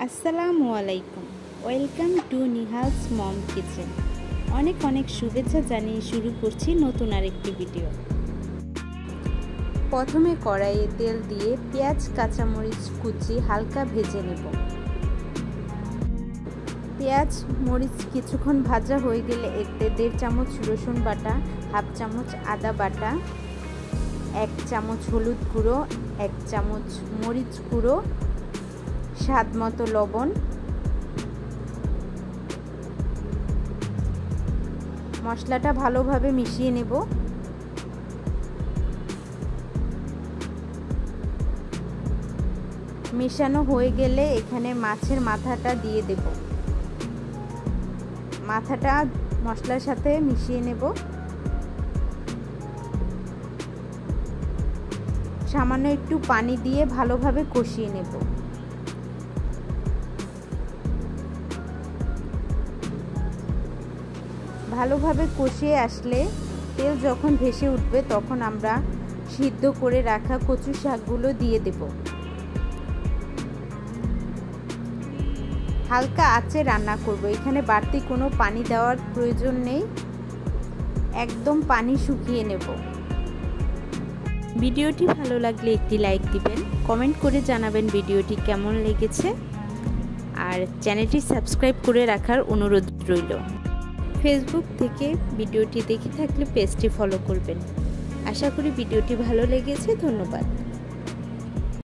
আসসালামু আলাইকুম, welcome to Nihal's mom kitchen. অনেক অনেক শুভেচ্ছা জানিয়ে শুরু করছি নতুন আরেকটি ভিডিও। প্রথমে কড়াইয়ে তেল দিয়ে পেঁয়াজ কাঁচামরিচ কুচি হালকা ভেজে নেব। পেঁয়াজ মরিচ কিছুক্ষণ ভাজা হয়ে গেলে এতে 1.5 চামচ রসুন বাটা, 1/2 চামচ আদা বাটা, 1 চামচ হলুদ গুঁড়ো, 1 চামচ মরিচ গুঁড়ো, স্বাদ মতো লবণ, মশলাটা ভালোভাবে মিশিয়ে নেব। মেশানো হয়ে গেলে এখানে মাছের মাথাটা দিয়ে দেব। মাথাটা মশলার সাথে মিশিয়ে নেব। সামান্য একটু পানি দিয়ে ভালোভাবে কষিয়ে নেব। ভালোভাবে কষিয়ে আসলে তেল যখন ভেসে উঠবে তখন আমরা সিদ্ধ করে রাখা কচু শাকগুলো দিয়ে দেব। হালকা আঁচে রান্না করব। এখানে বাড়তি কোনো পানি দেওয়ার প্রয়োজন নেই, একদম পানি শুকিয়ে নেব। ভিডিওটি ভালো লাগলে একটি লাইক দিবেন, কমেন্ট করে জানাবেন ভিডিওটি কেমন লেগেছে, আর চ্যানেলটি সাবস্ক্রাইব করে রাখার অনুরোধ রইল। ফেসবুক থেকে ভিডিওটি দেখে থাকলে পেজটি ফলো করবেন। আশা করি ভিডিওটি ভালো লেগেছে। ধন্যবাদ।